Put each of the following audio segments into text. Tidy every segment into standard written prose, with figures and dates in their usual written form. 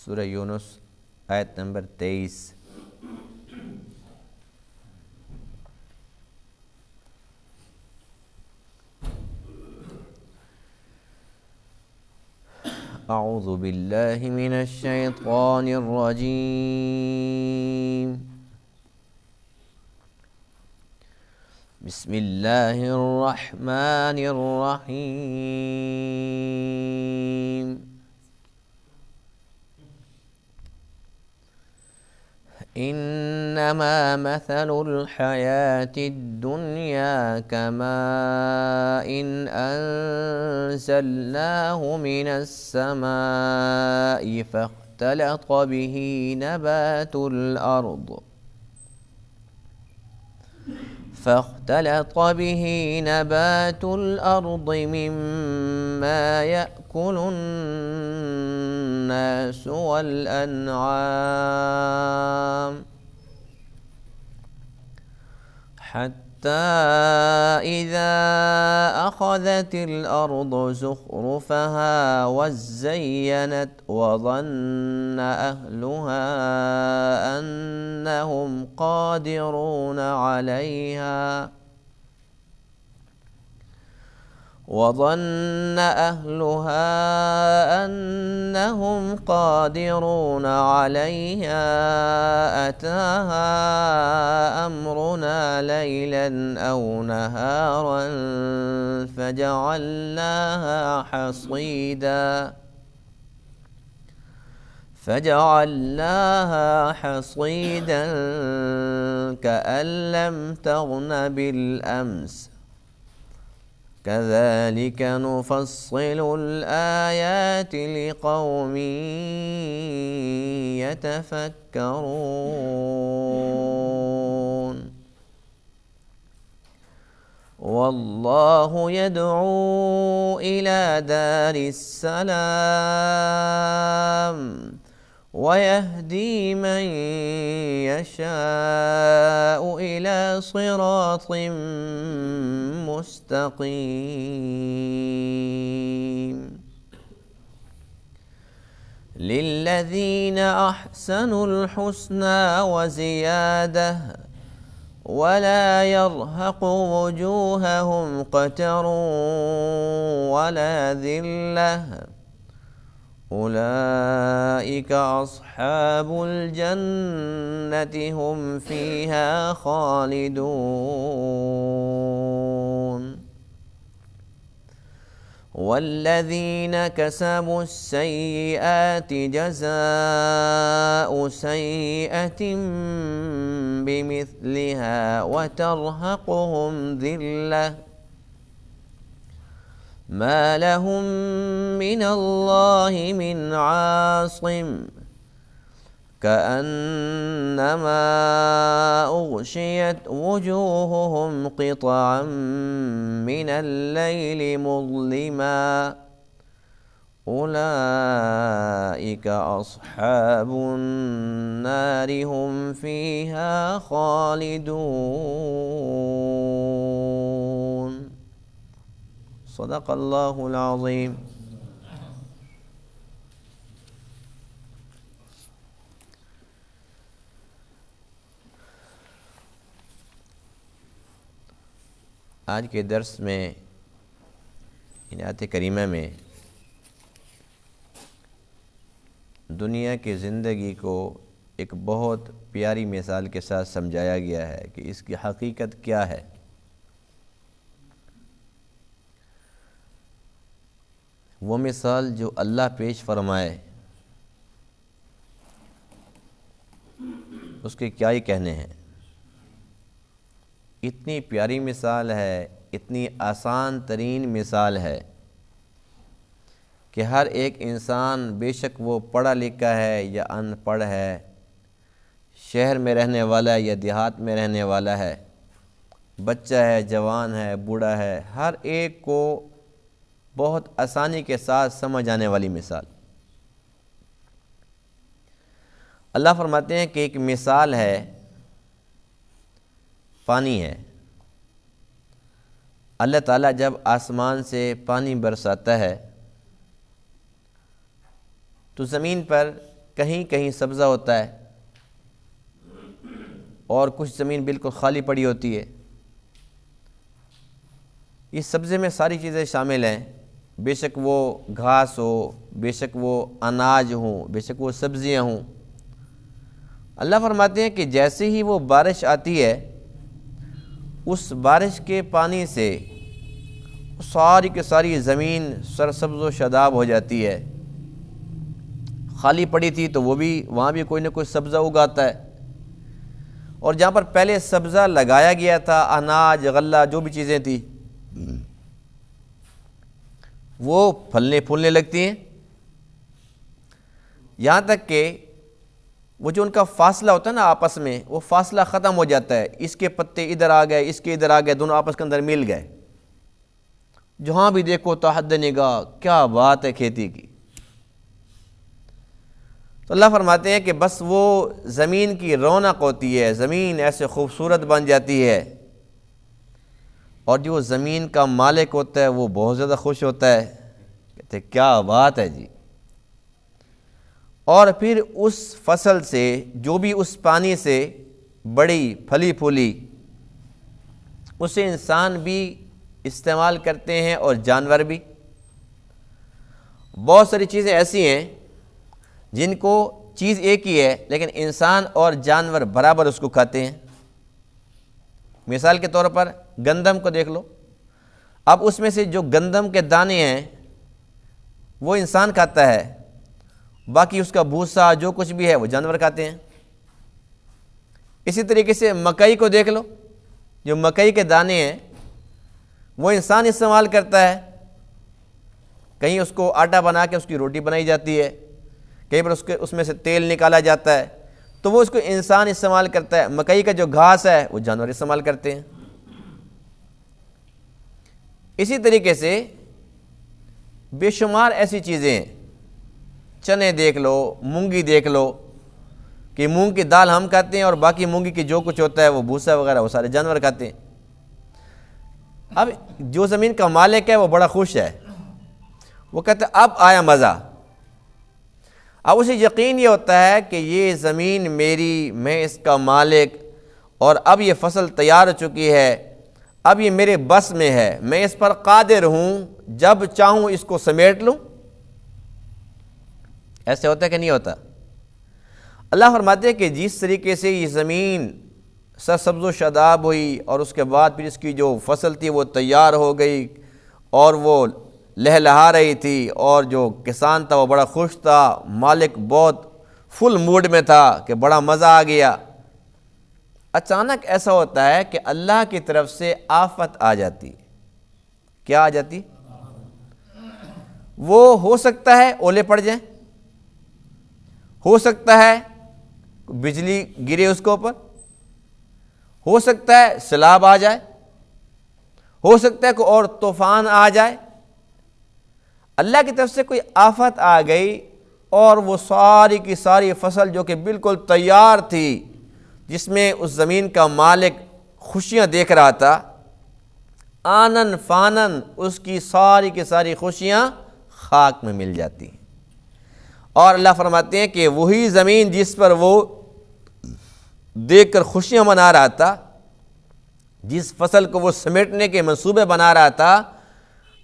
سورہ یونس آیت نمبر 23۔ اعوذ باللہ من الشیطان الرجیم، بسم اللہ الرحمن الرحیم۔ انما مثل الحیاة الدنیا کماء انزلناه من السماء فاختلط به نبات الأرض مما يأكل الناس والأنعام حتى إذا أخذت الأرض زخرفها وزينت وظن أهلها أنهم قادرون عليها أتاها أمرنا ليلا أو نهارا فجعلناها حصيدا كأن لم تغن بالأمس كذلك نفصل الآيات لقوم يتفكرون والله يدعو إلى دار السلام ويهدي من يشاء إلى صراط مستقيم للذين أحسنوا الحسنى وزيادة ولا يرهق وجوههم قتر ولا ذلة أولئك أصحاب الجنة هم فيها خالدون والذين كسبوا السيئات جزاء سيئة بمثلها وترهقهم ذلة ما لهم من الله من عاصم كأنما أغشيت وجوههم قطعا من الليل مظلما أولئك أصحاب النار هم فيها خالدون صدق اللہ العظیم۔ آج کے درس میں آیت کریمہ میں دنیا کی زندگی کو ایک بہت پیاری مثال کے ساتھ سمجھایا گیا ہے کہ اس کی حقیقت کیا ہے۔ وہ مثال جو اللہ پیش فرمائے اس کے کیا ہی کہنے ہیں۔ اتنی پیاری مثال ہے، اتنی آسان ترین مثال ہے کہ ہر ایک انسان بے شک وہ پڑھا لکھا ہے یا ان پڑھ ہے، شہر میں رہنے والا ہے یا دیہات میں رہنے والا ہے، بچہ ہے، جوان ہے، بوڑھا ہے، ہر ایک کو بہت آسانی کے ساتھ سمجھ آنے والی مثال۔ اللہ فرماتے ہیں کہ ایک مثال ہے، پانی ہے۔ اللہ تعالیٰ جب آسمان سے پانی برساتا ہے تو زمین پر کہیں کہیں سبزہ ہوتا ہے اور کچھ زمین بالکل خالی پڑی ہوتی ہے۔ اس سبزے میں ساری چیزیں شامل ہیں، بے شک وہ گھاس ہو، بے شک وہ اناج ہوں، بے شک وہ سبزیاں ہوں۔ اللہ فرماتے ہیں کہ جیسے ہی وہ بارش آتی ہے، اس بارش کے پانی سے ساری کی ساری زمین سرسبز و شاداب ہو جاتی ہے۔ خالی پڑی تھی تو وہ بھی وہاں بھی کوئی نہ کوئی سبزہ اگاتا ہے، اور جہاں پر پہلے سبزہ لگایا گیا تھا، اناج غلہ جو بھی چیزیں تھیں، وہ پھلنے پھولنے لگتی ہیں، یہاں تک کہ وہ جو ان کا فاصلہ ہوتا ہے نا آپس میں، وہ فاصلہ ختم ہو جاتا ہے۔ اس کے پتے ادھر آ گئے، اس کے ادھر آ گئے، دونوں آپس کے اندر مل گئے۔ جہاں بھی دیکھو تو حد نگاہ، کیا بات ہے کھیتی کی۔ تو اللہ فرماتے ہیں کہ بس وہ زمین کی رونق ہوتی ہے، زمین ایسے خوبصورت بن جاتی ہے، اور جو زمین کا مالک ہوتا ہے وہ بہت زیادہ خوش ہوتا ہے، کہتے ہیں کیا بات ہے جی۔ اور پھر اس فصل سے جو بھی اس پانی سے بڑی پھلی پھولی، اسے انسان بھی استعمال کرتے ہیں اور جانور بھی۔ بہت ساری چیزیں ایسی ہیں جن کو چیز ایک ہی ہے لیکن انسان اور جانور برابر اس کو کھاتے ہیں۔ مثال کے طور پر گندم کو دیکھ لو، اب اس میں سے جو گندم کے دانے ہیں وہ انسان کھاتا ہے، باقی اس کا بھوسا جو کچھ بھی ہے وہ جانور کھاتے ہیں۔ اسی طریقے سے مکئی کو دیکھ لو، جو مکئی کے دانے ہیں وہ انسان استعمال کرتا ہے، کہیں اس کو آٹا بنا کے اس کی روٹی بنائی جاتی ہے، کہیں پر اس میں سے تیل نکالا جاتا ہے، تو وہ اس کو انسان استعمال کرتا ہے۔ مکئی کا جو گھاس ہے وہ جانور استعمال کرتے ہیں۔ اسی طریقے سے بے شمار ایسی چیزیں ہیں، چنے دیکھ لو، مونگی دیکھ لو، کہ مونگ کی دال ہم کھاتے ہیں اور باقی مونگی کی جو کچھ ہوتا ہے وہ بھوسا وغیرہ وہ سارے جانور کھاتے ہیں۔ اب جو زمین کا مالک ہے وہ بڑا خوش ہے، وہ کہتا ہے اب آیا مزہ۔ اب اسے یقین یہ ہوتا ہے کہ یہ زمین میری، میں اس کا مالک، اور اب یہ فصل تیار ہو چکی ہے، اب یہ میرے بس میں ہے، میں اس پر قادر ہوں، جب چاہوں اس کو سمیٹ لوں۔ ایسے ہوتا ہے کہ نہیں ہوتا؟ اللہ فرماتے ہیں کہ جس طریقے سے یہ زمین سرسبز و شاداب ہوئی اور اس کے بعد پھر اس کی جو فصل تھی وہ تیار ہو گئی اور وہ لہلہا رہی تھی، اور جو کسان تھا وہ بڑا خوش تھا، مالک بہت فل موڈ میں تھا کہ بڑا مزہ آ گیا، اچانک ایسا ہوتا ہے کہ اللہ کی طرف سے آفت آ جاتی۔ کیا آ جاتی؟ وہ ہو سکتا ہے اولے پڑ جائیں، ہو سکتا ہے بجلی گرے اس کے اوپر، ہو سکتا ہے سیلاب آ جائے، ہو سکتا ہے کوئی اور طوفان آ جائے۔ اللہ کی طرف سے کوئی آفت آ گئی اور وہ ساری کی ساری فصل جو کہ بالکل تیار تھی، جس میں اس زمین کا مالک خوشیاں دیکھ رہا تھا، آنن فانن اس کی ساری کی ساری خوشیاں خاک میں مل جاتی ہیں۔ اور اللہ فرماتے ہیں کہ وہی زمین جس پر وہ دیکھ کر خوشیاں منا رہا تھا، جس فصل کو وہ سمیٹنے کے منصوبے بنا رہا تھا،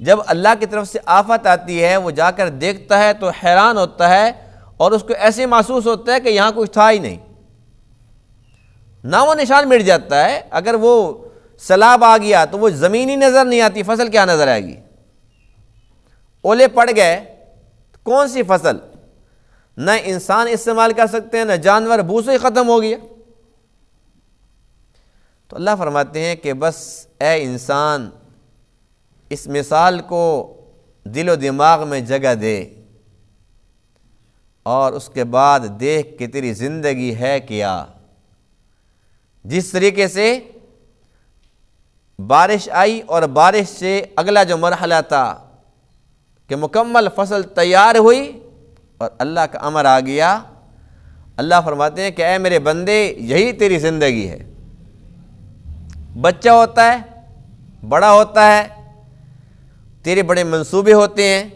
جب اللہ کی طرف سے آفت آتی ہے وہ جا کر دیکھتا ہے تو حیران ہوتا ہے، اور اس کو ایسے محسوس ہوتا ہے کہ یہاں کچھ تھا ہی نہیں، نام و نشان مٹ جاتا ہے۔ اگر وہ سیلاب آ گیا تو وہ زمین ہی نظر نہیں آتی، فصل کیا نظر آئے گی؟ اولے پڑ گئے، کون سی فصل؟ نہ انسان استعمال کر سکتے ہیں، نہ جانور، بھوسا ہی ختم ہو گیا۔ تو اللہ فرماتے ہیں کہ بس اے انسان، اس مثال کو دل و دماغ میں جگہ دے، اور اس کے بعد دیکھ کہ تیری زندگی ہے کیا۔ جس طریقے سے بارش آئی اور بارش سے اگلا جو مرحلہ تھا کہ مکمل فصل تیار ہوئی اور اللہ کا امر آ گیا، اللہ فرماتے ہیں کہ اے میرے بندے، یہی تیری زندگی ہے۔ بچہ ہوتا ہے، بڑا ہوتا ہے، تیرے بڑے منصوبے ہوتے ہیں،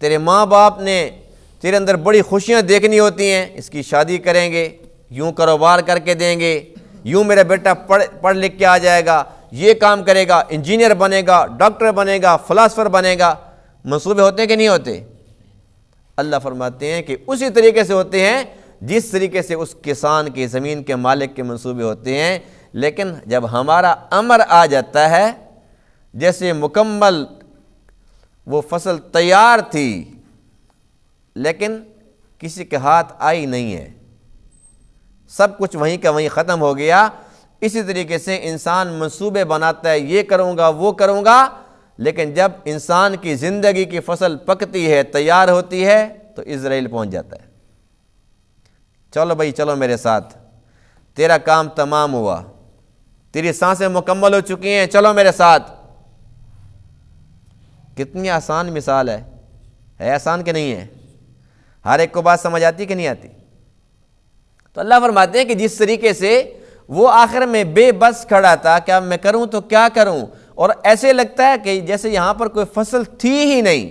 تیرے ماں باپ نے تیرے اندر بڑی خوشیاں دیکھنی ہوتی ہیں، اس کی شادی کریں گے، یوں کاروبار کر کے دیں گے، یوں میرا بیٹا پڑھ لکھ کے آ جائے گا، یہ کام کرے گا، انجینئر بنے گا، ڈاکٹر بنے گا، فلاسفر بنے گا۔ منصوبے ہوتے ہیں کہ نہیں ہوتے؟ اللہ فرماتے ہیں کہ اسی طریقے سے ہوتے ہیں جس طریقے سے اس کسان کے، زمین کے مالک کے منصوبے ہوتے ہیں۔ لیکن جب ہمارا امر آ جاتا ہے، جیسے مکمل وہ فصل تیار تھی لیکن کسی کے ہاتھ آئی نہیں ہے، سب کچھ وہیں کا وہیں ختم ہو گیا، اسی طریقے سے انسان منصوبے بناتا ہے، یہ کروں گا، وہ کروں گا، لیکن جب انسان کی زندگی کی فصل پکتی ہے، تیار ہوتی ہے، تو اسرائیل پہنچ جاتا ہے، چلو بھائی چلو میرے ساتھ، تیرا کام تمام ہوا، تیری سانسیں مکمل ہو چکی ہیں، چلو میرے ساتھ۔ کتنی آسان مثال ہے آسان کہ نہیں ہے؟ ہر ایک کو بات سمجھ آتی کہ نہیں آتی؟ تو اللہ فرماتے ہیں کہ جس طریقے سے وہ آخر میں بے بس کھڑا تھا کہ اب میں کروں تو کیا کروں، اور ایسے لگتا ہے کہ جیسے یہاں پر کوئی فصل تھی ہی نہیں،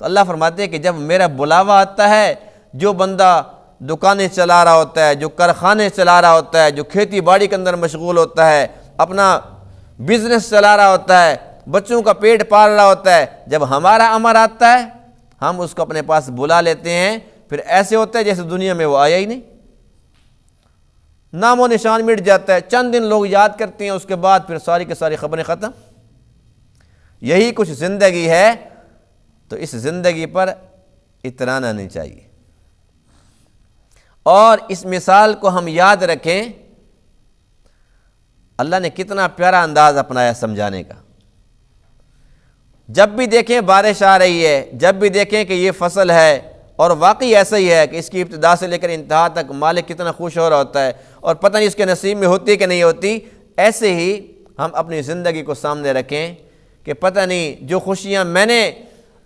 تو اللہ فرماتے ہیں کہ جب میرا بلاوا آتا ہے، جو بندہ دکانیں چلا رہا ہوتا ہے، جو کارخانے چلا رہا ہوتا ہے، جو کھیتی باڑی کے اندر مشغول ہوتا ہے، اپنا بزنس چلا رہا ہوتا ہے، بچوں کا پیٹ پال رہا ہوتا ہے، جب ہمارا امر آتا ہے ہم اس کو اپنے پاس بلا لیتے ہیں، پھر ایسے ہوتا ہے جیسے دنیا میں وہ آیا ہی نہیں، نام و نشان مٹ جاتا ہے، چند دن لوگ یاد کرتے ہیں، اس کے بعد پھر ساری کی ساری خبریں ختم۔ یہی کچھ زندگی ہے، تو اس زندگی پر اترانا نہیں چاہیے، اور اس مثال کو ہم یاد رکھیں۔ اللہ نے کتنا پیارا انداز اپنایا سمجھانے کا۔ جب بھی دیکھیں بارش آ رہی ہے، جب بھی دیکھیں کہ یہ فصل ہے، اور واقعی ایسا ہی ہے کہ اس کی ابتدا سے لے کر انتہا تک مالک کتنا خوش ہو رہا ہوتا ہے، اور پتہ نہیں اس کے نصیب میں ہوتی کہ نہیں ہوتی، ایسے ہی ہم اپنی زندگی کو سامنے رکھیں کہ پتہ نہیں جو خوشیاں میں نے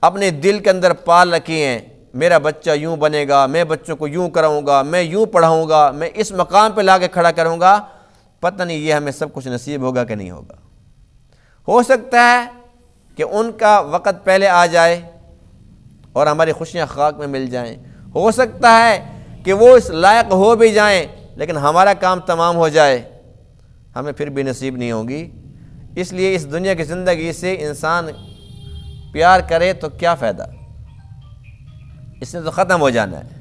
اپنے دل کے اندر پال رکھی ہیں، میرا بچہ یوں بنے گا، میں بچوں کو یوں کراؤں گا، میں یوں پڑھاؤں گا، میں اس مقام پہ لا کے کھڑا کروں گا، پتہ نہیں یہ ہمیں سب کچھ نصیب ہوگا کہ نہیں ہوگا۔ ہو سکتا ہے کہ ان کا وقت پہلے آ جائے اور ہماری خوشیاں خاک میں مل جائیں، ہو سکتا ہے کہ وہ اس لائق ہو بھی جائیں لیکن ہمارا کام تمام ہو جائے، ہمیں پھر بھی نصیب نہیں ہوگی۔ اس لیے اس دنیا کی زندگی سے انسان پیار کرے تو کیا فائدہ، اس نے تو ختم ہو جانا ہے۔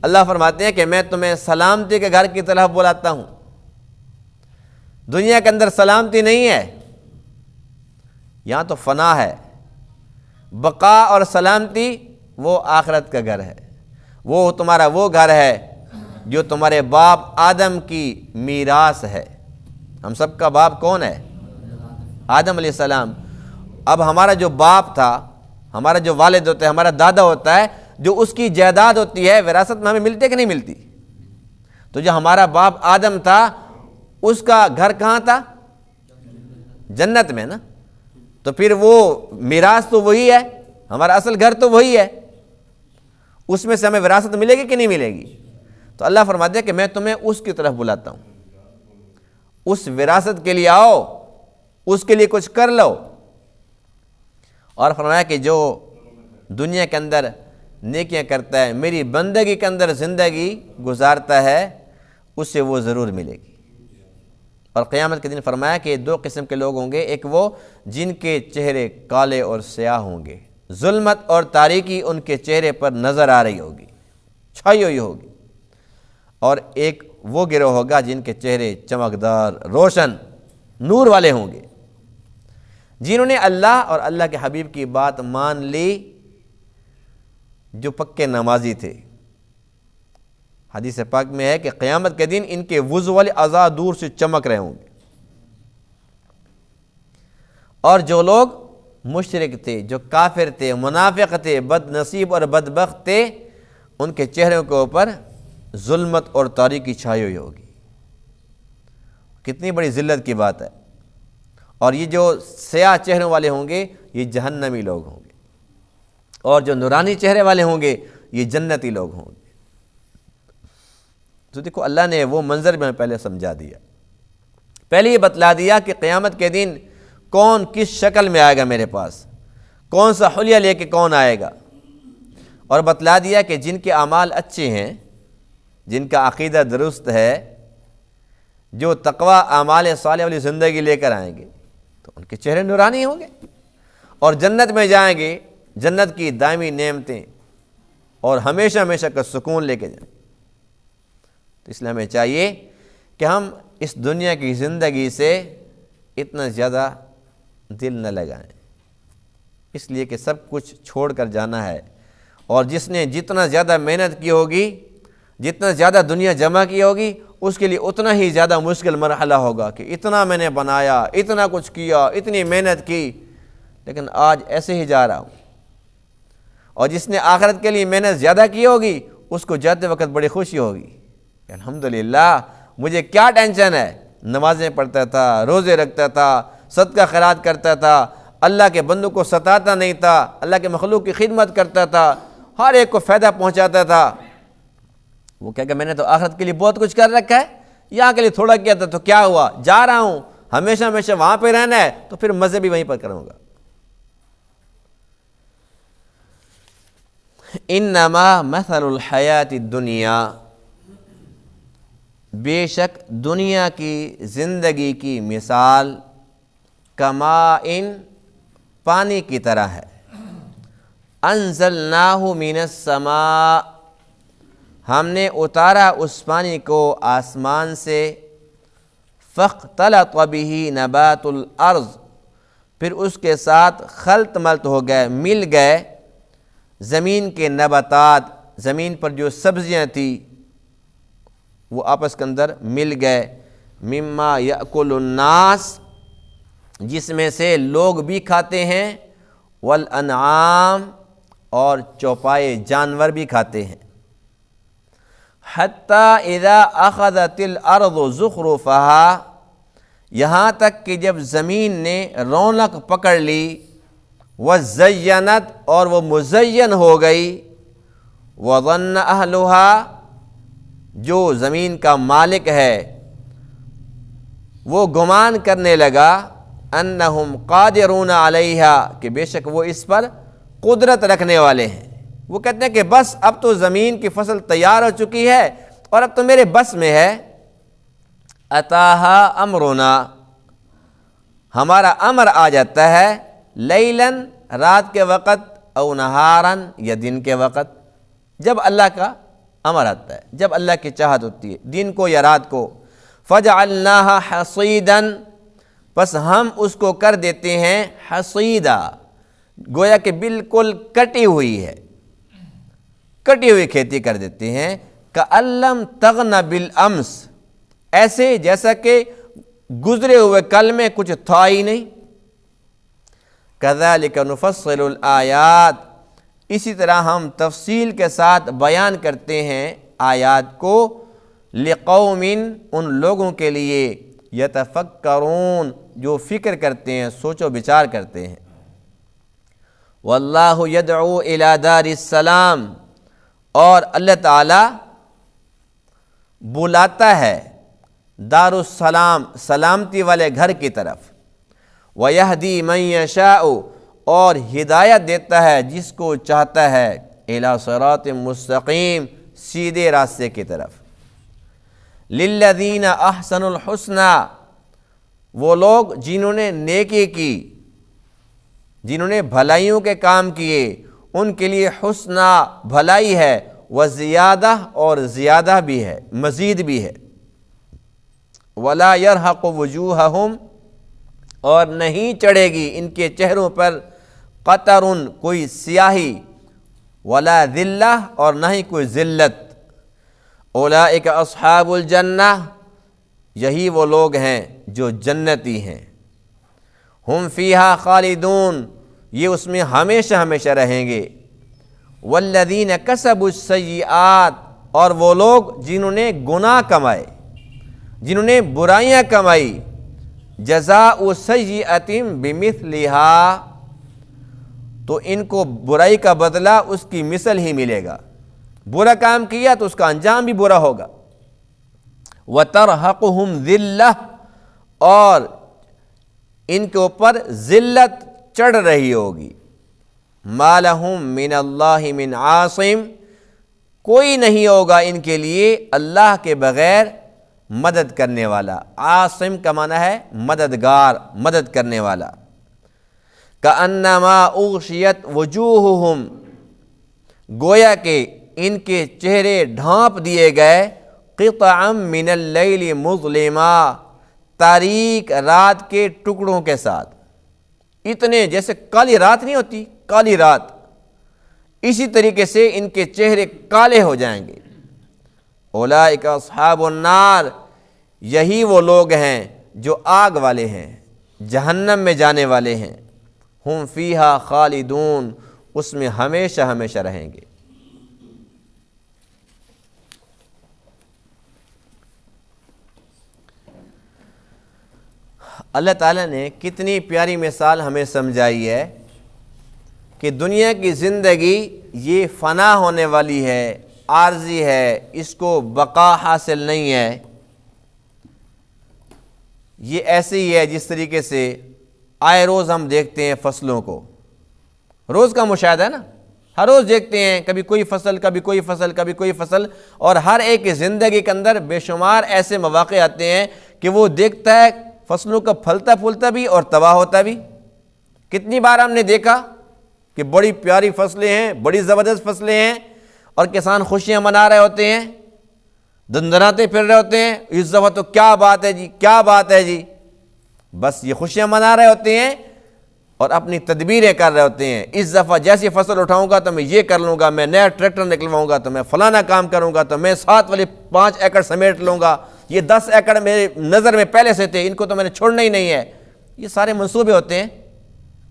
اللہ فرماتے ہیں کہ میں تمہیں سلامتی کے گھر کی طرف بلاتا ہوں۔ دنیا کے اندر سلامتی نہیں ہے، یہاں تو فنا ہے، بقا اور سلامتی وہ آخرت کا گھر ہے، وہ تمہارا وہ گھر ہے جو تمہارے باپ آدم کی میراث ہے۔ ہم سب کا باپ کون ہے؟ آدم علیہ السلام۔ اب ہمارا جو باپ تھا، ہمارا جو والد ہوتا ہے، ہمارا دادا ہوتا ہے، جو اس کی جائیداد ہوتی ہے وراثت میں ہمیں ملتی ہے کہ نہیں ملتی؟ تو جو ہمارا باپ آدم تھا اس کا گھر کہاں تھا؟ جنت میں نا، تو پھر وہ میراث تو وہی ہے، ہمارا اصل گھر تو وہی ہے، اس میں سے ہمیں وراثت ملے گی کہ نہیں ملے گی؟ تو اللہ فرماتے ہیں کہ میں تمہیں اس کی طرف بلاتا ہوں، اس وراثت کے لیے آؤ، اس کے لیے کچھ کر لو۔ اور فرمایا کہ جو دنیا کے اندر نیکیاں کرتا ہے، میری بندگی کے اندر زندگی گزارتا ہے، اسے وہ ضرور ملے گی۔ اور قیامت کے دن فرمایا کہ دو قسم کے لوگ ہوں گے، ایک وہ جن کے چہرے کالے اور سیاہ ہوں گے، ظلمت اور تاریکی ان کے چہرے پر نظر آ رہی ہوگی، چھائی ہوئی ہوگی، اور ایک وہ گروہ ہوگا جن کے چہرے چمکدار، روشن، نور والے ہوں گے، جنہوں نے اللہ اور اللہ کے حبیب کی بات مان لی، جو پکے نمازی تھے۔ حدیث پاک میں ہے کہ قیامت کے دن ان کے وضو والے اعضاء دور سے چمک رہے ہوں گے، اور جو لوگ مشرک تھے، جو کافر تھے، منافق تھے، بد نصیب اور بدبخت تھے، ان کے چہروں کے اوپر ظلمت اور تاریکی چھائی ہوئی ہوگی۔ کتنی بڑی ذلت کی بات ہے۔ اور یہ جو سیاہ چہروں والے ہوں گے یہ جہنمی لوگ ہوں گے، اور جو نورانی چہرے والے ہوں گے یہ جنتی لوگ ہوں گے۔ تو دیکھو اللہ نے وہ منظر میں پہلے سمجھا دیا، پہلے یہ بتلا دیا کہ قیامت کے دن کون کس شکل میں آئے گا میرے پاس، کون سا حلیہ لے کے کون آئے گا، اور بتلا دیا کہ جن کے اعمال اچھے ہیں، جن کا عقیدہ درست ہے، جو تقوی اعمال صالح والی زندگی لے کر آئیں گے تو ان کے چہرے نورانی ہوں گے اور جنت میں جائیں گے، جنت کی دائمی نعمتیں اور ہمیشہ ہمیشہ کا سکون لے کے جائیں۔ تو اس لیے ہمیں چاہیے کہ ہم اس دنیا کی زندگی سے اتنا زیادہ دل نہ لگائیں، اس لیے کہ سب کچھ چھوڑ کر جانا ہے، اور جس نے جتنا زیادہ محنت کی ہوگی، جتنا زیادہ دنیا جمع کی ہوگی، اس کے لیے اتنا ہی زیادہ مشکل مرحلہ ہوگا کہ اتنا میں نے بنایا، اتنا کچھ کیا، اتنی محنت کی، لیکن آج ایسے ہی جا رہا ہوں۔ اور جس نے آخرت کے لیے محنت زیادہ کی ہوگی، اس کو جاتے وقت بڑی خوشی ہوگی کہ الحمدللہ مجھے کیا ٹینشن ہے، نمازیں پڑھتا تھا، روزے رکھتا تھا، صدقہ خیرات کرتا تھا، اللہ کے بندوں کو ستاتا نہیں تھا، اللہ کے مخلوق کی خدمت کرتا تھا، ہر ایک کو فائدہ پہنچاتا تھا۔ وہ کہہ کہ میں نے تو آخرت کے لیے بہت کچھ کر رکھا ہے، یہاں کے لیے تھوڑا کیا تھا تو کیا ہوا، جا رہا ہوں، ہمیشہ ہمیشہ وہاں پہ رہنا ہے تو پھر مزے بھی وہیں پر کروں گا۔ انما مثل الحیات الدنیا، بے شک دنیا کی زندگی کی مثال کماء پانی کی طرح ہے، انزلناہ من السماء، ہم نے اتارا اس پانی کو آسمان سے، فاختلط بہ نبات الارض، پھر اس کے ساتھ خلط ملط ہو گئے، مل گئے زمین کے نباتات، زمین پر جو سبزیاں تھیں وہ آپس کے اندر مل گئے، مما یأکل الناس، جس میں سے لوگ بھی کھاتے ہیں، والانعام، اور چوپائے جانور بھی کھاتے ہیں، حتی اذا اخذت الارض زخرفہا، یہاں تک کہ جب زمین نے رونق پکڑ لی، وزینت، اور وہ مزین ہو گئی، وظن اہلہا، جو زمین کا مالک ہے وہ گمان کرنے لگا، انہم قادرون علیہا، کہ بے شک وہ اس پر قدرت رکھنے والے ہیں۔ وہ کہتے ہیں کہ بس اب تو زمین کی فصل تیار ہو چکی ہے اور اب تو میرے بس میں ہے، اتاہا امرنا، ہمارا امر آ جاتا ہے، لیلاً، رات کے وقت، او نہاراً، یا دن کے وقت، جب اللہ کا امر آتا ہے، جب اللہ کی چاہت ہوتی ہے، دن کو یا رات کو، فجعلناہا حصیداً، پس ہم اس کو کر دیتے ہیں حصیدہ، گویا کہ بالکل کٹی ہوئی ہے، کٹی ہوئی کھیتی کر دیتے ہیں، کأن لم تغن بالامس، ایسے جیسا کہ گزرے ہوئے کل میں کچھ تھا ہی نہیں۔ کذالک نفصل الآیات، اسی طرح ہم تفصیل کے ساتھ بیان کرتے ہیں آیات کو، لقوم، ان لوگوں کے لیے، یتفکرون، جو فکر کرتے ہیں، سوچ و بچار کرتے ہیں۔ واللہ یدعو الی دار السلام، اور اللہ تعالی بلاتا ہے دار السلام، سلامتی والے گھر کی طرف، وَيَهْدِي مَن يَشَاءُ، اور ہدایت دیتا ہے جس کو چاہتا ہے، اِلَى صِرَاطٍ مستقیم، سیدھے راستے کی طرف۔ لِلَّذِينَ أَحْسَنُوا الْحُسْنَى، وہ لوگ جنہوں نے نیکی کی، جنہوں نے بھلائیوں کے کام کیے، ان کے لیے حسنہ، بھلائی ہے، وزیادہ، اور زیادہ بھی ہے، مزید بھی ہے، وَلَا يَرْحَقُ وُجُوهَهُمْ، اور نہیں چڑھے گی ان کے چہروں پر قطر، کوئی سیاہی، ولا ذلہ، اور نہ ہی کوئی ذلت۔ اولئک اصحاب الجنہ، یہی وہ لوگ ہیں جو جنتی ہیں، ہم فیہا خالدون، یہ اس میں ہمیشہ ہمیشہ رہیں گے۔ والذین کسبوا السیئات، اور وہ لوگ جنہوں نے گناہ کمائے، جنہوں نے برائیاں کمائی، جزاء سیئۃ بمثلہا، تو ان کو برائی کا بدلہ اس کی مثل ہی ملے گا، برا کام کیا تو اس کا انجام بھی برا ہوگا۔ وترہقہم ذلہ، اور ان کے اوپر ذلت چڑھ رہی ہوگی، ما لہم من اللہ من عاصم، کوئی نہیں ہوگا ان کے لیے اللہ کے بغیر مدد کرنے والا۔ عاصم کا معنی ہے مددگار، مدد کرنے والا۔ کأنما اغشیت وجوہہم، گویا کہ ان کے چہرے ڈھانپ دیے گئے، قطعا من اللیل مظلما، تاریک رات کے ٹکڑوں کے ساتھ، اتنے جیسے کالی رات نہیں ہوتی، کالی رات، اسی طریقے سے ان کے چہرے کالے ہو جائیں گے۔ اولئک اصحاب النار، یہی وہ لوگ ہیں جو آگ والے ہیں، جہنم میں جانے والے ہیں۔ ہم فیہا خالدون، اس میں ہمیشہ ہمیشہ رہیں گے۔ اللہ تعالیٰ نے کتنی پیاری مثال ہمیں سمجھائی ہے کہ دنیا کی زندگی یہ فنا ہونے والی ہے، عارضی ہے، اس کو بقا حاصل نہیں ہے۔ یہ ایسے ہی ہے جس طریقے سے آئے روز ہم دیکھتے ہیں فصلوں کو، روز کا مشاہدہ ہے نا، ہر روز دیکھتے ہیں کبھی کوئی فصل، کبھی کوئی فصل، کبھی کوئی فصل، اور ہر ایک کی زندگی کے اندر بے شمار ایسے مواقع آتے ہیں کہ وہ دیکھتا ہے فصلوں کا پھلتا پھولتا بھی اور تباہ ہوتا بھی۔ کتنی بار ہم نے دیکھا کہ بڑی پیاری فصلیں ہیں، بڑی زبردست فصلیں ہیں، اور کسان خوشیاں منا رہے ہوتے ہیں، دندناتے پھر رہے ہوتے ہیں، اس دفعہ تو کیا بات ہے جی، کیا بات ہے جی، بس یہ خوشیاں منا رہے ہوتے ہیں اور اپنی تدبیریں کر رہے ہوتے ہیں۔ اس دفعہ جیسی فصل اٹھاؤں گا تو میں یہ کر لوں گا، میں نیا ٹریکٹر نکلواؤں گا تو میں فلانا کام کروں گا، تو میں 7 والے 5 ایکڑ سمیٹ لوں گا، یہ 10 ایکڑ میرے نظر میں پہلے سے تھے، ان کو تو میں نے چھوڑنا ہی نہیں ہے۔ یہ سارے منصوبے ہوتے ہیں۔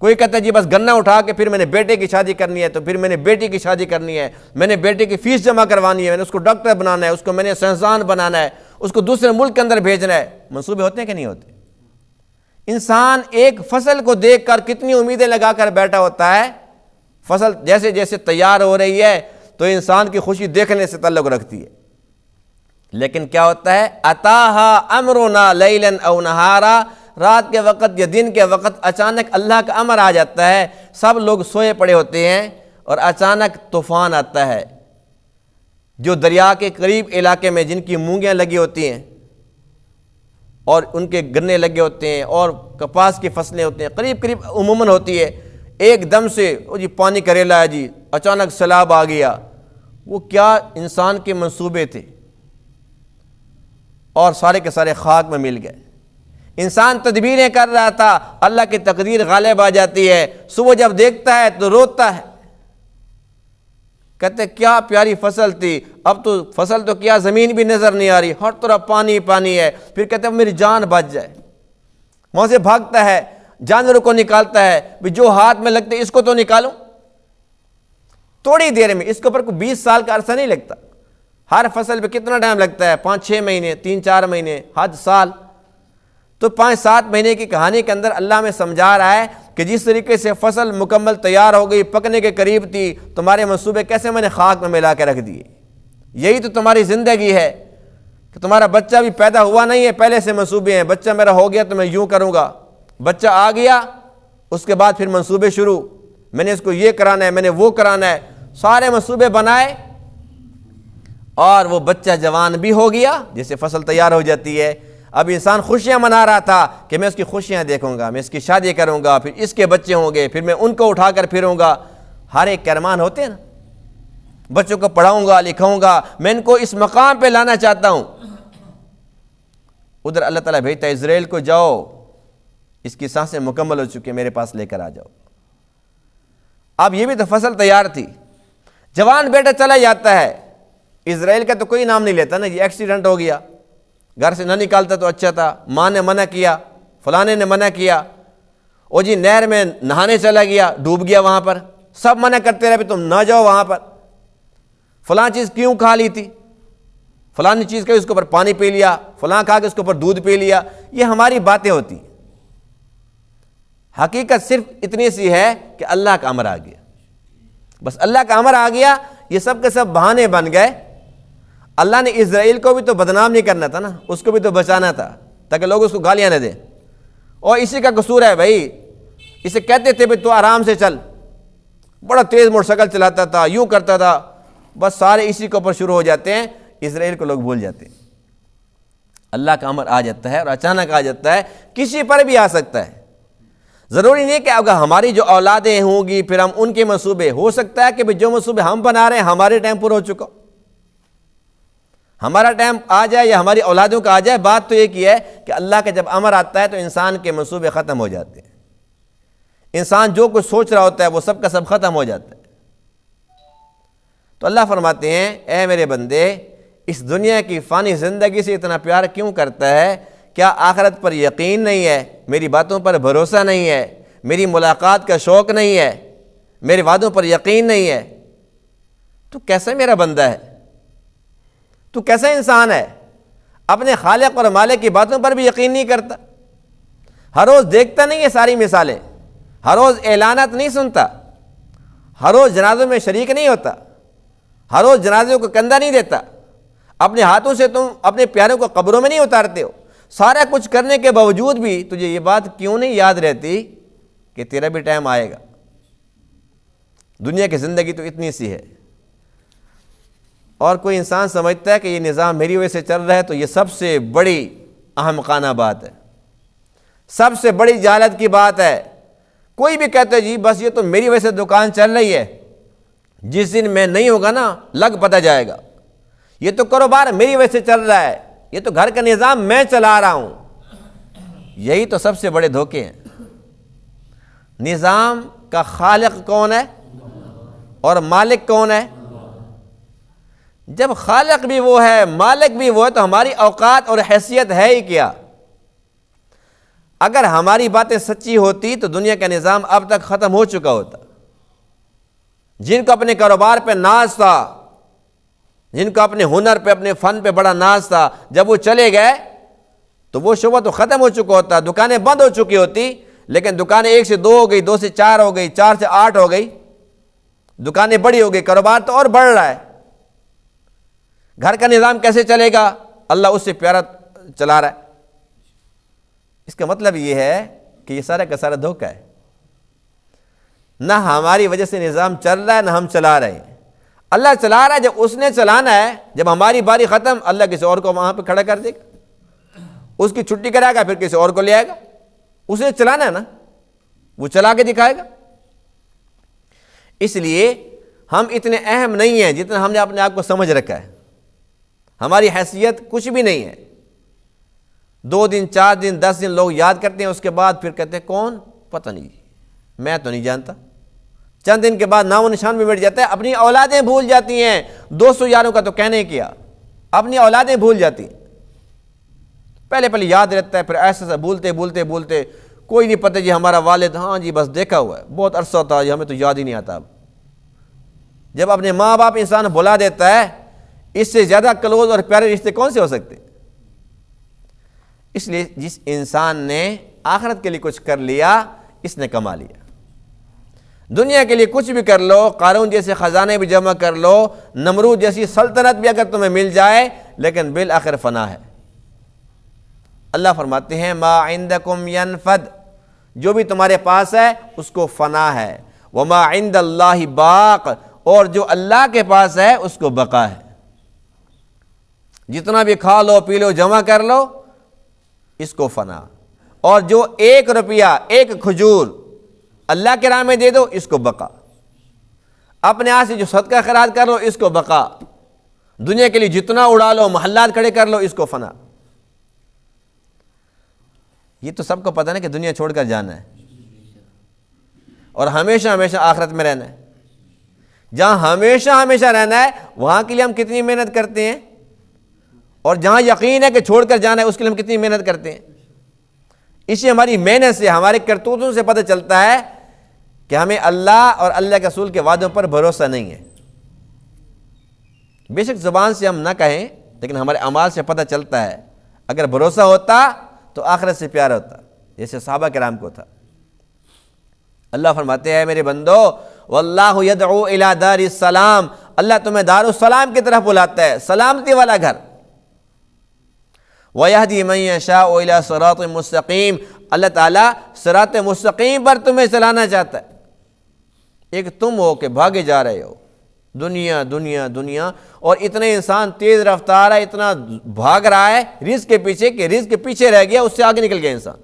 کوئی کہتا ہے جی بس گنا اٹھا کے پھر میں نے بیٹے کی شادی کرنی ہے، تو پھر میں نے بیٹی کی شادی کرنی ہے، میں نے بیٹے کی فیس جمع کروانی ہے، میں نے اس کو ڈاکٹر بنانا ہے، اس کو میں نے سائنسدان بنانا ہے، اس کو دوسرے ملک کے اندر بھیجنا ہے۔ منصوبے ہوتے ہیں کہ نہیں ہوتے؟ انسان ایک فصل کو دیکھ کر کتنی امیدیں لگا کر بیٹھا ہوتا ہے، فصل جیسے جیسے تیار ہو رہی ہے تو انسان کی خوشی دیکھنے سے تعلق رکھتی ہے، لیکن کیا ہوتا ہے؟ اتاہا امرنا لیلا او نہارا، رات کے وقت یا دن کے وقت اچانک اللہ کا امر آ جاتا ہے، سب لوگ سوئے پڑے ہوتے ہیں اور اچانک طوفان آتا ہے۔ جو دریا کے قریب علاقے میں جن کی مونگیاں لگی ہوتی ہیں اور ان کے گنے لگے ہوتے ہیں اور کپاس کی فصلیں ہوتی ہیں، قریب قریب عموماً ہوتی ہے، ایک دم سے وہ جی پانی کریلا ہے جی، اچانک سیلاب آ گیا۔ وہ کیا انسان کے منصوبے تھے اور سارے کے سارے خاک میں مل گئے۔ انسان تدبیریں کر رہا تھا، اللہ کی تقدیر غالب آ جاتی ہے، صبح جب دیکھتا ہے تو روتا ہے، کہتے کیا پیاری فصل تھی، اب تو فصل تو کیا زمین بھی نظر نہیں آ رہی، ہر طرف پانی پانی ہے۔ پھر کہتے ہیں میری جان بچ جائے، وہاں سے بھاگتا ہے، جانوروں کو نکالتا ہے، جو ہاتھ میں لگتے اس کو تو نکالوں، تھوڑی دیر میں، اس کے اوپر کوئی 20 سال کا عرصہ نہیں لگتا۔ ہر فصل پہ کتنا ٹائم لگتا ہے؟ 5-6 مہینے، 3-4 مہینے، حد سال۔ تو 5-7 مہینے کی کہانی کے اندر اللہ میں سمجھا رہا ہے کہ جس طریقے سے فصل مکمل تیار ہو گئی، پکنے کے قریب تھی، تمہارے منصوبے کیسے میں نے خاک میں ملا کے رکھ دیے۔ یہی تو تمہاری زندگی ہے کہ تمہارا بچہ بھی پیدا ہوا نہیں ہے، پہلے سے منصوبے ہیں، بچہ میرا ہو گیا تو میں یوں کروں گا، بچہ آ گیا اس کے بعد پھر منصوبے شروع، میں نے اس کو یہ کرانا ہے، میں نے وہ کرانا ہے، سارے منصوبے بنائے، اور وہ بچہ جوان بھی ہو گیا، جیسے فصل تیار ہو جاتی ہے۔ اب انسان خوشیاں منا رہا تھا کہ میں اس کی خوشیاں دیکھوں گا، میں اس کی شادی کروں گا، پھر اس کے بچے ہوں گے، پھر میں ان کو اٹھا کر پھروں گا۔ ہر ایک کے ارمان ہوتے ہیں نا، بچوں کو پڑھاؤں گا، لکھاؤں گا، میں ان کو اس مقام پہ لانا چاہتا ہوں۔ ادھر اللہ تعالیٰ بھیجتا ہے اسرائیل کو، جاؤ اس کی سانسیں مکمل ہو چکی ہیں، میرے پاس لے کر آ جاؤ۔ اب یہ بھی تو فصل تیار تھی، جوان بیٹا چلا جاتا ہے، اسرائیل کا تو کوئی نام نہیں لیتا نا، یہ ایکسیڈنٹ ہو گیا، گھر سے نہ نکالتا تو اچھا تھا، ماں نے منع کیا، فلانے نے منع کیا، او جی نہر میں نہانے چلا گیا، ڈوب گیا وہاں پر، سب منع کرتے رہے تم نہ جاؤ وہاں پر، فلاں چیز کیوں کھا لی تھی، فلانی چیز کا اس کے اوپر پانی پی لیا، فلاں کھا کے اس کے اوپر دودھ پی لیا۔ یہ ہماری باتیں ہوتی، حقیقت صرف اتنی سی ہے کہ اللہ کا امر آ گیا، بس اللہ کا امر آ گیا، یہ سب کے سب بہانے بن گئے۔ اللہ نے اسرائیل کو بھی تو بدنام نہیں کرنا تھا نا، اس کو بھی تو بچانا تھا تاکہ لوگ اس کو گالیاں نہ دیں، اور اسی کا قصور ہے بھائی، اسے کہتے تھے بھائی تو آرام سے چل، بڑا تیز موٹر سائیکل چلاتا تھا، یوں کرتا تھا، بس سارے اسی کے اوپر شروع ہو جاتے ہیں، اسرائیل کو لوگ بھول جاتے ہیں۔ اللہ کا امر آ جاتا ہے اور اچانک آ جاتا ہے، کسی پر بھی آ سکتا ہے۔ ضروری نہیں کہ اگر ہماری جو اولادیں ہوں گی پھر ہم ان کے منصوبے، ہو سکتا ہے کہ جو منصوبے ہم بنا رہے ہیں ہمارے ٹائم پورا ہو چکا، ہمارا ٹائم آ جائے یا ہماری اولادوں کا آ جائے۔ بات تو ایک ہی ہے کہ اللہ کا جب امر آتا ہے تو انسان کے منصوبے ختم ہو جاتے ہیں، انسان جو کچھ سوچ رہا ہوتا ہے وہ سب کا سب ختم ہو جاتا ہے۔ تو اللہ فرماتے ہیں اے میرے بندے، اس دنیا کی فانی زندگی سے اتنا پیار کیوں کرتا ہے؟ کیا آخرت پر یقین نہیں ہے؟ میری باتوں پر بھروسہ نہیں ہے؟ میری ملاقات کا شوق نہیں ہے؟ میرے وعدوں پر یقین نہیں ہے؟ تو کیسا میرا بندہ ہے؟ تو کیسا انسان ہے؟ اپنے خالق اور مالک کی باتوں پر بھی یقین نہیں کرتا، ہر روز دیکھتا نہیں ہے ساری مثالیں، ہر روز اعلانات نہیں سنتا، ہر روز جنازوں میں شریک نہیں ہوتا، ہر روز جنازوں کو کندھا نہیں دیتا، اپنے ہاتھوں سے تم اپنے پیاروں کو قبروں میں نہیں اتارتے ہو، سارا کچھ کرنے کے باوجود بھی تجھے یہ بات کیوں نہیں یاد رہتی کہ تیرا بھی ٹائم آئے گا؟ دنیا کی زندگی تو اتنی سی ہے، اور کوئی انسان سمجھتا ہے کہ یہ نظام میری وجہ سے چل رہا ہے تو یہ سب سے بڑی احمقانہ بات ہے، سب سے بڑی جہالت کی بات ہے۔ کوئی بھی کہتا ہے جی بس یہ تو میری وجہ سے دکان چل رہی ہے، جس دن میں نہیں ہوگا نا لگ پتہ جائے گا، یہ تو کاروبار میری وجہ سے چل رہا ہے، یہ تو گھر کا نظام میں چلا رہا ہوں۔ یہی تو سب سے بڑے دھوکے ہیں۔ نظام کا خالق کون ہے اور مالک کون ہے؟ جب خالق بھی وہ ہے مالک بھی وہ ہے تو ہماری اوقات اور حیثیت ہے ہی کیا؟ اگر ہماری باتیں سچی ہوتی تو دنیا کا نظام اب تک ختم ہو چکا ہوتا۔ جن کو اپنے کاروبار پہ ناز تھا، جن کو اپنے ہنر پہ اپنے فن پہ بڑا ناز تھا، جب وہ چلے گئے تو وہ شعبہ تو ختم ہو چکا ہوتا، دکانیں بند ہو چکی ہوتی، لیکن دکانیں 1 سے 2 ہو گئی، 2 سے 4 ہو گئی، 4 سے 8 ہو گئی، دکانیں بڑی ہو گئی، کاروبار تو اور بڑھ رہا ہے۔ گھر کا نظام کیسے چلے گا؟ اللہ اس سے پیارا چلا رہا ہے۔ اس کا مطلب یہ ہے کہ یہ سارا کا سارا دھوکہ ہے، نہ ہماری وجہ سے نظام چل رہا ہے نہ ہم چلا رہے ہیں، اللہ چلا رہا ہے۔ جب اس نے چلانا ہے، جب ہماری باری ختم، اللہ کسی اور کو وہاں پہ کھڑا کر دے گا، اس کی چھٹی کرائے گا، پھر کسی اور کو لے آئے گا۔ اس نے چلانا ہے نا، وہ چلا کے دکھائے گا۔ اس لیے ہم اتنے اہم نہیں ہیں جتنا ہم نے اپنے آپ کو سمجھ رکھا ہے، ہماری حیثیت کچھ بھی نہیں ہے۔ 2 دن 4 دن 10 دن لوگ یاد کرتے ہیں، اس کے بعد پھر کہتے ہیں کون؟ پتہ نہیں، میں تو نہیں جانتا۔ چند دن کے بعد نام و نشان بھی مٹ جاتا ہے، اپنی اولادیں بھول جاتی ہیں۔ 200 یاروں کا تو کہنے کیا، اپنی اولادیں بھول جاتی ہیں۔ پہلے یاد رہتا ہے، پھر ایسا بھولتے کوئی نہیں پتہ جی ہمارا والد، ہاں جی بس دیکھا ہوا ہے، بہت عرصہ ہوتا ہے، ہمیں تو یاد ہی نہیں آتا۔ اب جب اپنے ماں باپ انسان بھلا دیتا ہے، اس سے زیادہ کلوز اور پیارے رشتے کون سے ہو سکتے؟ اس لیے جس انسان نے آخرت کے لیے کچھ کر لیا، اس نے کما لیا۔ دنیا کے لیے کچھ بھی کر لو، قارون جیسے خزانے بھی جمع کر لو، نمرود جیسی سلطنت بھی اگر تمہیں مل جائے، لیکن بالآخر فنا ہے۔ اللہ فرماتے ہیں ما عندکم ینفد، جو بھی تمہارے پاس ہے اس کو فنا ہے، وما عند اللہ باق، اور جو اللہ کے پاس ہے اس کو بقا ہے۔ جتنا بھی کھا لو پی لو جمع کر لو، اس کو فنا، اور جو 1 روپیہ 1 کھجور اللہ کے راہ میں دے دو، اس کو بقا۔ اپنے ہاتھ سے جو صدقہ خیرات کر لو، اس کو بقا۔ دنیا کے لیے جتنا اڑا لو، محلات کھڑے کر لو، اس کو فنا۔ یہ تو سب کو پتہ ہے کہ دنیا چھوڑ کر جانا ہے اور ہمیشہ ہمیشہ آخرت میں رہنا ہے۔ جہاں ہمیشہ ہمیشہ رہنا ہے وہاں کے لیے ہم کتنی محنت کرتے ہیں، اور جہاں یقین ہے کہ چھوڑ کر جانا ہے اس کے لیے ہم کتنی محنت کرتے ہیں۔ اسی ہماری محنت سے، ہمارے کرتوتوں سے پتہ چلتا ہے کہ ہمیں اللہ اور اللہ کے رسول کے وعدوں پر بھروسہ نہیں ہے۔ بے شک زبان سے ہم نہ کہیں، لیکن ہمارے اعمال سے پتہ چلتا ہے۔ اگر بھروسہ ہوتا تو آخرت سے پیار ہوتا، جیسے صحابہ کرام کو تھا۔ اللہ فرماتے ہیں میرے بندو، واللہ یدعو الی دار السلام، اللہ تمہیں دار السلام کی طرف بلاتا ہے، سلامتی والا گھر۔ وَيَهْدِي مَن يَشَاءُ إِلَىٰ صِرَاطٍ مُسْتَقِيمٍ، اللہ تعالیٰ صراط مستقیم پر تمہیں چلانا چاہتا ہے۔ ایک تم ہو کہ بھاگے جا رہے ہو دنیا دنیا دنیا، اور اتنے انسان تیز رفتار ہے، اتنا بھاگ رہا ہے رزق کے پیچھے کہ رزق کے پیچھے رہ گیا، اس سے آگے نکل گیا انسان۔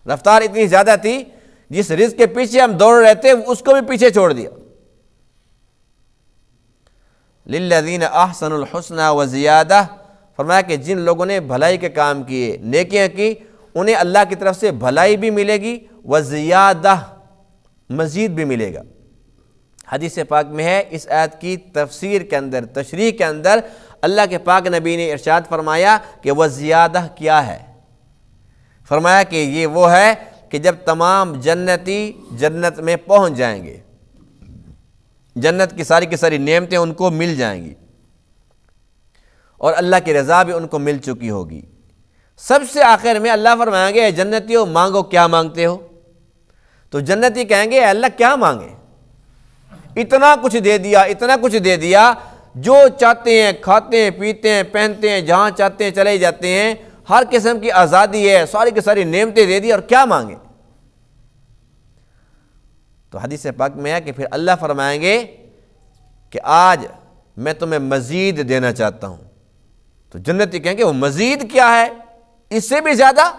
رفتار اتنی زیادہ تھی، جس رزق کے پیچھے ہم دوڑ رہے تھے اس کو بھی پیچھے چھوڑ دیا۔ للذین احسنوا الحسنى وزیادہ، فرمایا کہ جن لوگوں نے بھلائی کے کام کیے، نیکیاں کی، انہیں اللہ کی طرف سے بھلائی بھی ملے گی، وزیادہ، مزید بھی ملے گا۔ حدیث پاک میں ہے، اس آیت کی تفسیر کے اندر، تشریح کے اندر اللہ کے پاک نبی نے ارشاد فرمایا کہ وزیادہ کیا ہے؟ فرمایا کہ یہ وہ ہے کہ جب تمام جنتی جنت میں پہنچ جائیں گے، جنت کی ساری نعمتیں ان کو مل جائیں گی، اور اللہ کی رضا بھی ان کو مل چکی ہوگی۔ سب سے آخر میں اللہ فرمائیں گے، اے جنتیوں مانگو، کیا مانگتے ہو؟ تو جنتی کہیں گے، اے اللہ کیا مانگے؟ اتنا کچھ دے دیا، اتنا کچھ دے دیا، جو چاہتے ہیں کھاتے ہیں، پیتے ہیں، پہنتے ہیں، جہاں چاہتے ہیں چلے جاتے ہیں، ہر قسم کی آزادی ہے، ساری کی ساری نعمتیں دے دی، اور کیا مانگے؟ تو حدیث پاک میں ہے کہ پھر اللہ فرمائیں گے کہ آج میں تمہیں مزید دینا چاہتا ہوں۔ تو جنتی کہیں گے وہ مزید کیا ہے، اس سے بھی زیادہ؟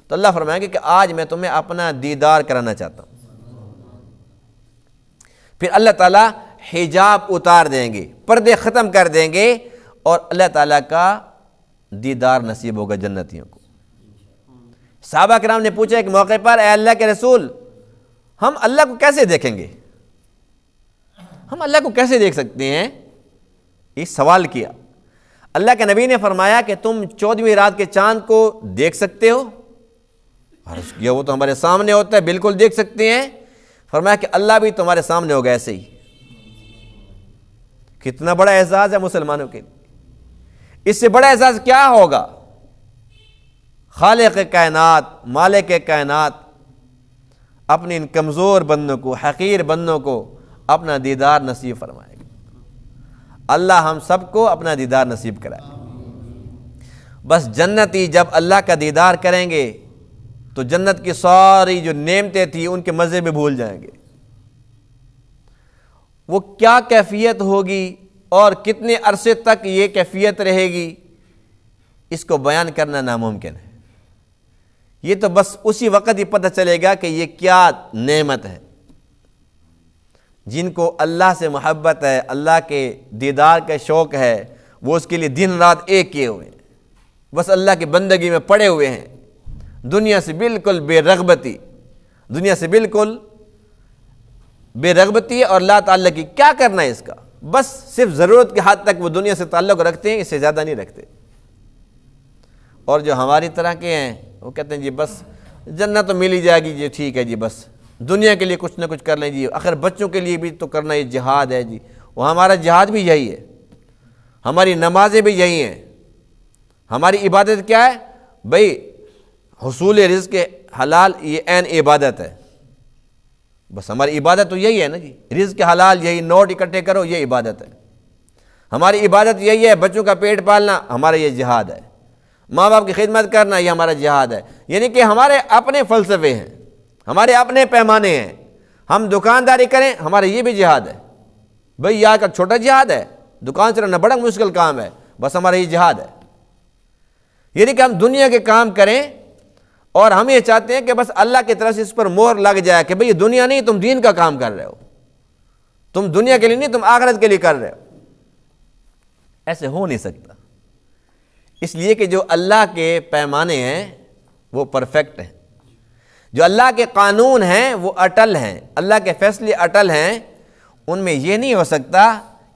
تو اللہ فرمائیں گے کہ آج میں تمہیں اپنا دیدار کرانا چاہتا ہوں۔ پھر اللہ تعالیٰ حجاب اتار دیں گے، پردے ختم کر دیں گے، اور اللہ تعالیٰ کا دیدار نصیب ہوگا جنتیوں کو۔ صحابہ کرام نے پوچھا ایک موقع پر، اے اللہ کے رسول، ہم اللہ کو کیسے دیکھیں گے؟ ہم اللہ کو کیسے دیکھ سکتے ہیں؟ یہ سوال کیا۔ اللہ کے نبی نے فرمایا کہ تم 14ویں رات کے چاند کو دیکھ سکتے ہو؟ عرض کیا وہ تو ہمارے سامنے ہوتا ہے، بالکل دیکھ سکتے ہیں۔ فرمایا کہ اللہ بھی تمہارے سامنے ہوگا ایسے ہی۔ کتنا بڑا اعزاز ہے مسلمانوں کے لیے، اس سے بڑا اعزاز کیا ہوگا؟ خالق کائنات، مالک کائنات اپنے ان کمزور بندوں کو، حقیر بندوں کو اپنا دیدار نصیب فرمائے گا۔ اللہ ہم سب کو اپنا دیدار نصیب کرائے۔ بس جنتی جب اللہ کا دیدار کریں گے تو جنت کی ساری جو نعمتیں تھیں ان کے مزے بھی بھول جائیں گے۔ وہ کیا کیفیت ہوگی اور کتنے عرصے تک یہ کیفیت رہے گی، اس کو بیان کرنا ناممکن ہے۔ یہ تو بس اسی وقت ہی پتہ چلے گا کہ یہ کیا نعمت ہے۔ جن کو اللہ سے محبت ہے، اللہ کے دیدار کا شوق ہے، وہ اس کے لیے دن رات ایک کیے ہوئے ہیں، بس اللہ کی بندگی میں پڑے ہوئے ہیں، دنیا سے بالکل بے رغبتی، دنیا سے بالکل بے رغبتی اور لا تعلق کی۔ کیا کرنا ہے اس کا؟ بس صرف ضرورت کے حد تک وہ دنیا سے تعلق رکھتے ہیں، اس سے زیادہ نہیں رکھتے۔ اور جو ہماری طرح کے ہیں وہ کہتے ہیں جی بس جنت تو مل ہی جائے گی جی، ٹھیک ہے جی، بس دنیا کے لیے کچھ نہ کچھ کر لیں جی، آخر بچوں کے لیے بھی تو کرنا، یہ جہاد ہے جی۔ وہ ہمارا جہاد بھی یہی ہے، ہماری نمازیں بھی یہی ہیں، ہماری عبادت کیا ہے بھئی؟ حصول رزق حلال، یہ عین عبادت ہے۔ بس ہماری عبادت تو یہی ہے نا جی، رزق حلال، یہی نوٹ اکٹھے کرو، یہ عبادت ہے۔ ہماری عبادت یہی ہے، بچوں کا پیٹ پالنا، ہمارا یہ جہاد ہے۔ ماں باپ کی خدمت کرنا، یہ ہمارا جہاد ہے۔ یعنی کہ ہمارے اپنے فلسفے ہیں، ہمارے اپنے پیمانے ہیں۔ ہم دکانداری کریں، ہمارا یہ بھی جہاد ہے بھئی، یہاں کا چھوٹا جہاد ہے، دکان چلانا بڑا مشکل کام ہے، بس ہمارا یہ جہاد ہے۔ یعنی کہ ہم دنیا کے کام کریں اور ہم یہ چاہتے ہیں کہ بس اللہ کی طرف سے اس پر مہر لگ جائے کہ بھئی یہ دنیا نہیں، تم دین کا کام کر رہے ہو، تم دنیا کے لیے نہیں، تم آخرت کے لیے کر رہے ہو۔ ایسے ہو نہیں سکتا، اس لیے کہ جو اللہ کے پیمانے ہیں وہ پرفیکٹ ہیں، جو اللہ کے قانون ہیں وہ اٹل ہیں، اللہ کے فیصلے اٹل ہیں، ان میں یہ نہیں ہو سکتا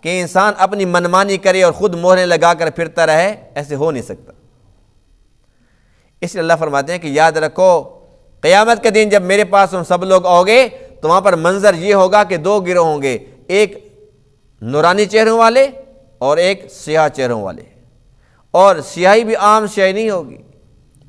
کہ انسان اپنی منمانی کرے اور خود مہریں لگا کر پھرتا رہے، ایسے ہو نہیں سکتا۔ اس لیے اللہ فرماتے ہیں کہ یاد رکھو قیامت کے دن جب میرے پاس تم سب لوگ آؤ گے تو وہاں پر منظر یہ ہوگا کہ دو گروہ ہوں گے، ایک نورانی چہروں والے اور ایک سیاہ چہروں والے، اور سیاہی بھی عام سیاہی نہیں ہوگی،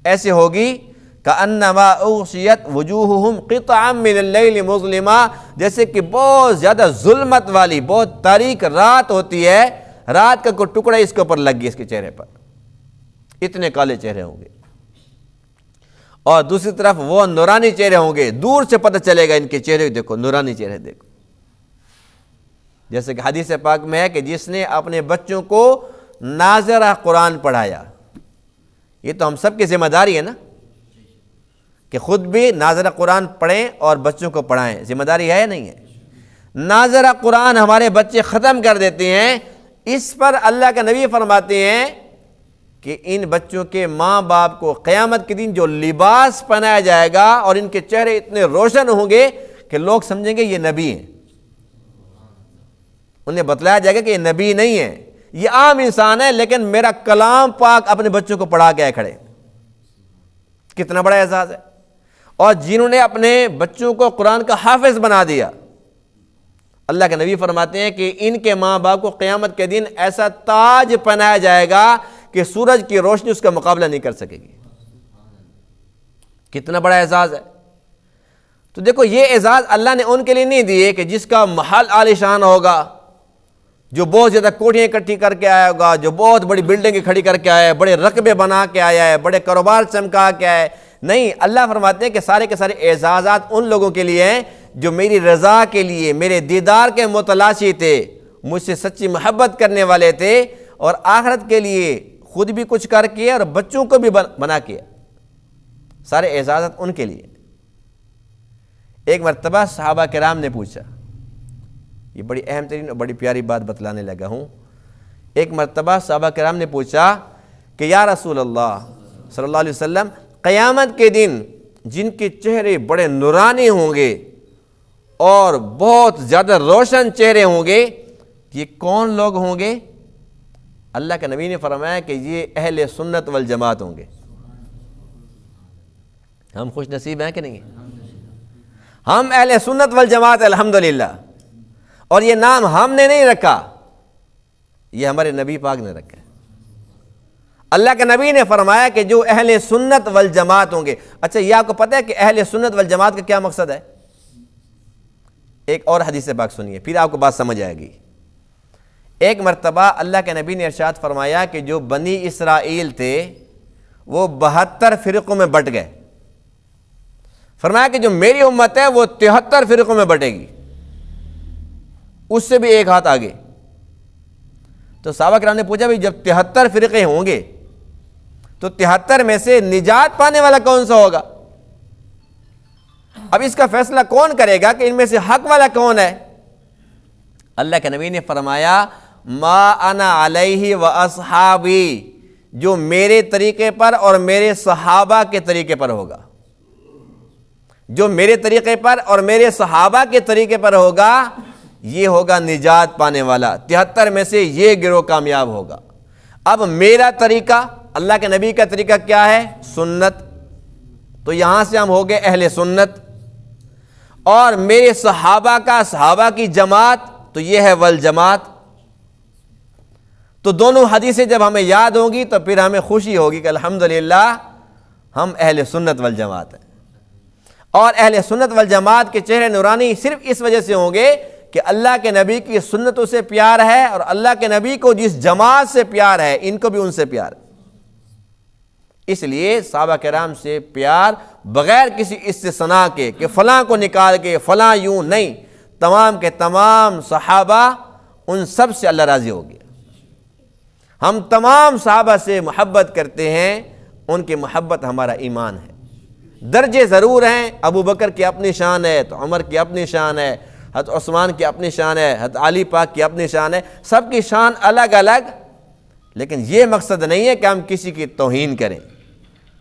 ایسے ہوگی کأنما اغشیت وجوہہم قطعا من اللیل مظلما، جیسے کہ بہت زیادہ ظلمت والی، بہت تاریک رات ہوتی ہے، رات کا کوئی ٹکڑا اس کے اوپر لگ گیا، اس کے چہرے پر، اتنے کالے چہرے ہوں گے۔ اور دوسری طرف وہ نورانی چہرے ہوں گے، دور سے پتہ چلے گا ان کے چہرے دیکھو نورانی چہرے دیکھو. جیسے کہ حدیث پاک میں ہے کہ جس نے اپنے بچوں کو ناظرہ قرآن پڑھایا. یہ تو ہم سب کی ذمہ داری ہے نا کہ خود بھی ناظرہ قرآن پڑھیں اور بچوں کو پڑھائیں. ذمہ داری ہے یا نہیں ہے؟ ناظرہ قرآن ہمارے بچے ختم کر دیتے ہیں. اس پر اللہ کا نبی فرماتے ہیں کہ ان بچوں کے ماں باپ کو قیامت کے دن جو لباس پہنایا جائے گا اور ان کے چہرے اتنے روشن ہوں گے کہ لوگ سمجھیں گے یہ نبی ہیں. انہیں بتلایا جائے گا کہ یہ نبی نہیں ہے، یہ عام انسان ہے، لیکن میرا کلام پاک اپنے بچوں کو پڑھا کے آئے کھڑے. کتنا بڑا اعزاز ہے. اور جنہوں نے اپنے بچوں کو قرآن کا حافظ بنا دیا، اللہ کے نبی فرماتے ہیں کہ ان کے ماں باپ کو قیامت کے دن ایسا تاج پہنایا جائے گا کہ سورج کی روشنی اس کا مقابلہ نہیں کر سکے گی. کتنا بڑا اعزاز ہے. تو دیکھو یہ اعزاز اللہ نے ان کے لیے نہیں دیے کہ جس کا محل عالیشان ہوگا، جو بہت زیادہ کوٹیاں اکٹھی کر کے آیا ہوگا، جو بہت بڑی بلڈنگیں کھڑی کر کے آیا ہے، بڑے رقبے بنا کے آیا ہے، بڑے کاروبار چمکا کے آیا ہے. نہیں، اللہ فرماتے ہیں کہ سارے کے سارے اعزازات ان لوگوں کے لیے ہیں جو میری رضا کے لیے، میرے دیدار کے متلاشی تھے، مجھ سے سچی محبت کرنے والے تھے، اور آخرت کے لیے خود بھی کچھ کر کے اور بچوں کو بھی بنا کے. سارے اعزازات ان کے لیے. ایک مرتبہ صحابہ کرام نے پوچھا، یہ بڑی اہم ترین اور بڑی پیاری بات بتلانے لگا ہوں. ایک مرتبہ صحابہ کرام نے پوچھا کہ یا رسول اللہ صلی اللہ علیہ وسلم، قیامت کے دن جن کے چہرے بڑے نورانی ہوں گے اور بہت زیادہ روشن چہرے ہوں گے، یہ کون لوگ ہوں گے؟ اللہ کے نبی نے فرمایا کہ یہ اہل سنت والجماعت ہوں گے. ہم خوش نصیب ہیں کہ نہیں؟ ہم اہل سنت والجماعت الحمدللہ. اور یہ نام ہم نے نہیں رکھا، یہ ہمارے نبی پاک نے رکھا ہے. اللہ کے نبی نے فرمایا کہ جو اہل سنت والجماعت ہوں گے. اچھا، یہ آپ کو پتہ ہے کہ اہل سنت والجماعت کا کیا مقصد ہے؟ ایک اور حدیث پاک سنیے، پھر آپ کو بات سمجھ آئے گی. ایک مرتبہ اللہ کے نبی نے ارشاد فرمایا کہ جو بنی اسرائیل تھے وہ 72 فرقوں میں بٹ گئے. فرمایا کہ جو میری امت ہے وہ 73 فرقوں میں بٹے گی، اس سے بھی ایک ہاتھ آگے. تو صحابہ کرام نے پوچھا بھی جب 73 فرقے ہوں گے تو 73 میں سے نجات پانے والا کون سا ہوگا؟ اب اس کا فیصلہ کون کرے گا کہ ان میں سے حق والا کون ہے؟ اللہ کے نبی نے فرمایا ما انا علیہ و اصحابی، جو میرے طریقے پر اور میرے صحابہ کے طریقے پر ہوگا. جو میرے طریقے پر اور میرے صحابہ کے طریقے پر ہوگا یہ ہوگا نجات پانے والا. 73 میں سے یہ گروہ کامیاب ہوگا. اب میرا طریقہ، اللہ کے نبی کا طریقہ کیا ہے؟ سنت. تو یہاں سے ہم ہو گئے اہل سنت. اور میرے صحابہ کا، صحابہ کی جماعت، تو یہ ہے والجماعت. تو دونوں حدیثیں جب ہمیں یاد ہوں گی تو پھر ہمیں خوشی ہوگی کہ الحمدللہ ہم اہل سنت والجماعت ہیں. اور اہل سنت والجماعت کے چہرے نورانی صرف اس وجہ سے ہوں گے کہ اللہ کے نبی کی سنتوں سے پیار ہے، اور اللہ کے نبی کو جس جماعت سے پیار ہے ان کو بھی ان سے پیار ہے. اس لیے صحابہ کرام سے پیار بغیر کسی استثناء کے کہ فلاں کو نکال کے فلاں یوں نہیں، تمام کے تمام صحابہ ان سب سے اللہ راضی ہو گیا. ہم تمام صحابہ سے محبت کرتے ہیں، ان کی محبت ہمارا ایمان ہے. درجے ضرور ہیں، ابو بکر کی اپنی شان ہے تو عمر کی اپنی شان ہے، حضرت عثمان کی اپنی شان ہے، حضرت علی پاک کی اپنی شان ہے، سب کی شان الگ الگ. لیکن یہ مقصد نہیں ہے کہ ہم کسی کی توہین کریں،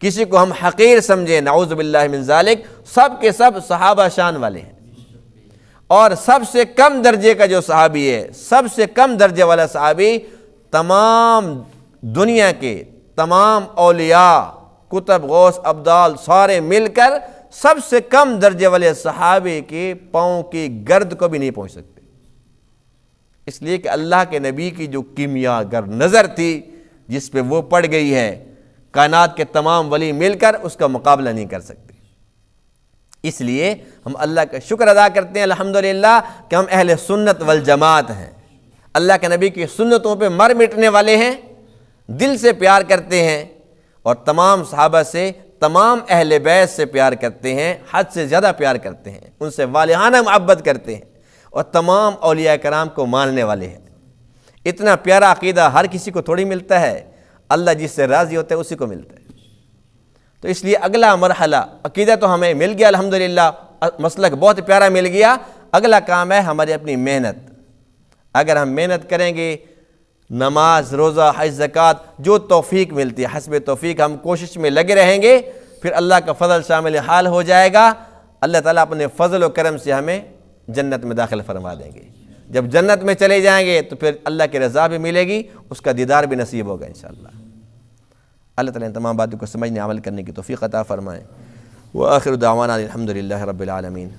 کسی کو ہم حقیر سمجھیں، نعوذ باللہ من ذالک. سب کے سب صحابہ شان والے ہیں. اور سب سے کم درجے کا جو صحابی ہے، سب سے کم درجے والا صحابی، تمام دنیا کے تمام اولیاء، کتب، غوث، ابدال سارے مل کر سب سے کم درجے والے صحابے کے پاؤں کی گرد کو بھی نہیں پہنچ سکتے. اس لیے کہ اللہ کے نبی کی جو کیمیا گر نظر تھی جس پہ وہ پڑ گئی ہے، کائنات کے تمام ولی مل کر اس کا مقابلہ نہیں کر سکتے. اس لیے ہم اللہ کا شکر ادا کرتے ہیں الحمدللہ کہ ہم اہل سنت والجماعت ہیں. اللہ کے نبی کی سنتوں پہ مر مٹنے والے ہیں، دل سے پیار کرتے ہیں، اور تمام صحابہ سے تمام اہل بیت سے پیار کرتے ہیں، حد سے زیادہ پیار کرتے ہیں، ان سے والہانہ محبت کرتے ہیں، اور تمام اولیاء کرام کو ماننے والے ہیں۔ اتنا پیارا عقیدہ ہر کسی کو تھوڑی ملتا ہے، اللہ جس سے راضی ہوتا ہے اسی کو ملتا ہے۔ تو اس لیے اگلا مرحلہ، عقیدہ تو ہمیں مل گیا الحمدللہ، مسلک بہت پیارا مل گیا، اگلا کام ہے ہماری اپنی محنت۔ اگر ہم محنت کریں گے، نماز، روزہ، حج، زکوٰۃ، جو توفیق ملتی ہے حسب توفیق ہم کوشش میں لگے رہیں گے، پھر اللہ کا فضل شامل حال ہو جائے گا۔ اللہ تعالیٰ اپنے فضل و کرم سے ہمیں جنت میں داخل فرما دیں گے۔ جب جنت میں چلے جائیں گے تو پھر اللہ کی رضا بھی ملے گی، اس کا دیدار بھی نصیب ہوگا انشاءاللہ۔ اللہ تعالیٰ ان تمام باتوں کو سمجھنے عمل کرنے کی توفیق عطا فرمائے۔ وآخر دعوانا الحمد للہ رب العالمین۔